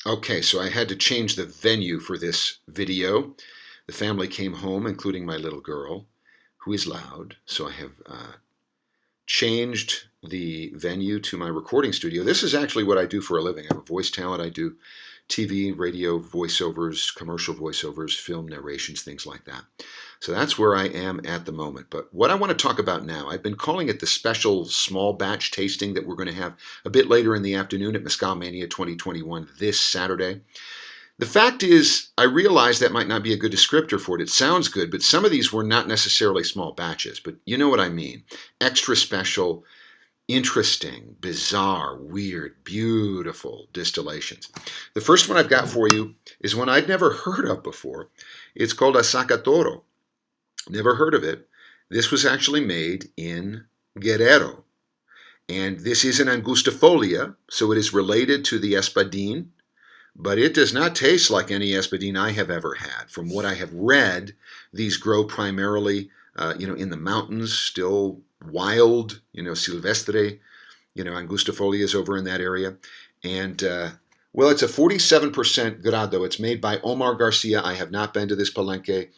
Okay, so I had to change the venue for this video. The family came home, including my little girl, who is loud. So I have changed the venue to my recording studio. This is actually what I do for a living. I'm a voice talent. I do TV, radio voiceovers, commercial voiceovers, film narrations, things like that. So that's where I am at the moment. But what I want to talk about now, I've been calling it the special small batch tasting that we're going to have a bit later in the afternoon at Mezcal Mania 2021 this Saturday. The fact is, I realize that might not be a good descriptor for it. It sounds good, but some of these were not necessarily small batches, but you know what I mean. Extra special, interesting, bizarre, weird, beautiful distillations. The first one I've got for you is one I'd never heard of before. It's called a Sacatoro. Never heard of it. This was actually made in Guerrero. And this is an angustifolia, so it is related to the espadín, but it does not taste like any espadín I have ever had. From what I have read, these grow primarily, in the mountains, still wild, silvestre, angustifolias over in that area. And, well, it's a 47% grado. It's made by Omar Garcia. I have not been to this palenque,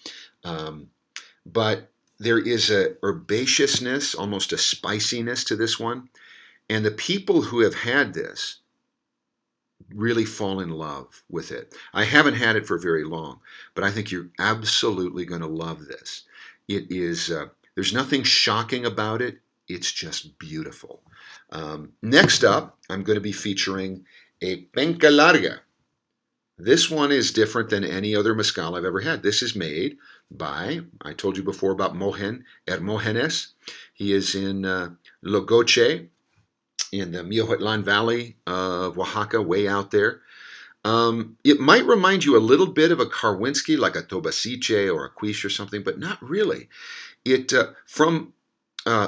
but there is a herbaceousness, almost a spiciness to this one. And the people who have had this really fall in love with it. I haven't had it for very long, but I think you're absolutely going to love this. It is, there's nothing shocking about it. It's just beautiful. Next up, I'm going to be featuring a Penca Larga. This one is different than any other mezcal I've ever had. This is made by, I told you before about Mohen Hermogenes. He is in Logoche, in the Miahuatlan Valley of Oaxaca, way out there. It might remind you a little bit of a Karwinski, like a Tobasiche or a Quiche or something, but not really. It from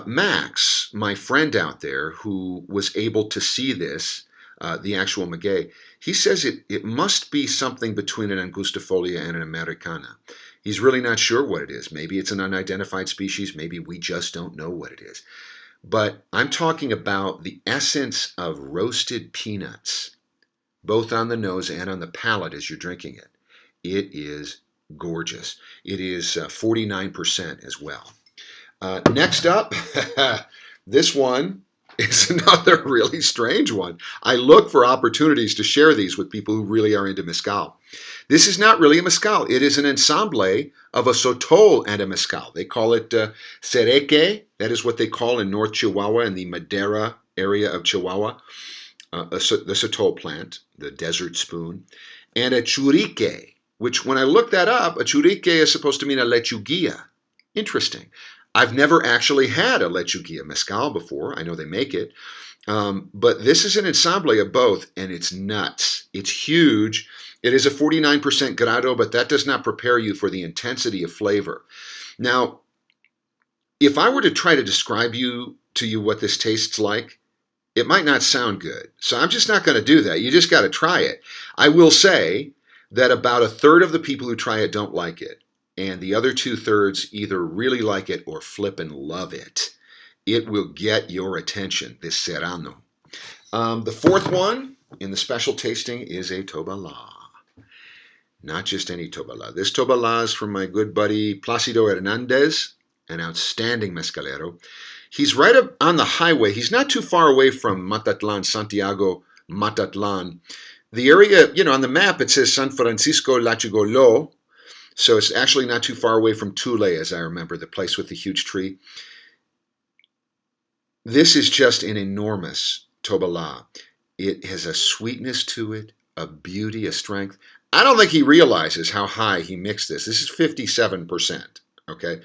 Max, my friend out there, who was able to see this, the actual maguey, he says it must be something between an Angustifolia and an Americana. He's really not sure what it is. Maybe it's an unidentified species. Maybe we just don't know what it is. But I'm talking about the essence of roasted peanuts, both on the nose and on the palate as you're drinking it. It is gorgeous. It is 49% as well. Next up, this one is another really strange one. I look for opportunities to share these with people who really are into mezcal. This is not really a mezcal. It is an ensemble of a sotol and a mezcal. They call it sereque. That is what they call in North Chihuahua, in the Madera area of Chihuahua, the sotol plant, the desert spoon, and a churique, which when I looked that up, a churique is supposed to mean a lechuguilla. Interesting. I've never actually had a lechuguilla mezcal before. I know they make it. But this is an ensemble of both, and it's nuts. It's huge. It is a 49% grado, but that does not prepare you for the intensity of flavor. Now, if I were to try to describe to you what this tastes like, it might not sound good. So I'm just not going to do that. You just got to try it. I will say that about a third of the people who try it don't like it. And the other 2/3 either really like it or flippin' love it. It will get your attention, this Serrano. The fourth one in the special tasting is a Tobalá. Not just any Tobalá. This Tobalá is from my good buddy Placido Hernandez, an outstanding mezcalero. He's right up on the highway. He's not too far away from Matatlan, Santiago Matatlan. The area, on the map it says San Francisco Lachigolo. So it's actually not too far away from Tule, as I remember, the place with the huge tree. This is just an enormous Tobalá. It has a sweetness to it, a beauty, a strength. I don't think he realizes how high he mixed this. This is 57%, okay?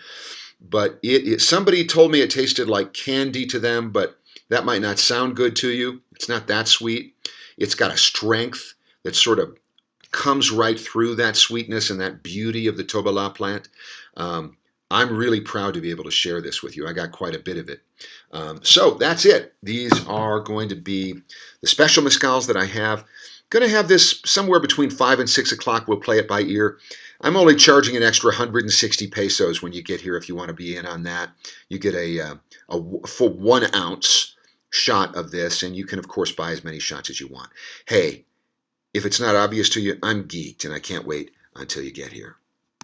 But somebody told me it tasted like candy to them, but that might not sound good to you. It's not that sweet. It's got a strength that sort of comes right through that sweetness and that beauty of the Tobalá plant. I'm really proud to be able to share this with you. I got quite a bit of it. So that's it. These are going to be the special mezcals that I have. Going to have this somewhere between 5 and 6 o'clock. We'll play it by ear. I'm only charging an extra 160 pesos when you get here if you want to be in on that. You get a full 1 ounce shot of this, and you can, of course, buy as many shots as you want. Hey, If it's not obvious to you, I'm geeked and I can't wait until you get here.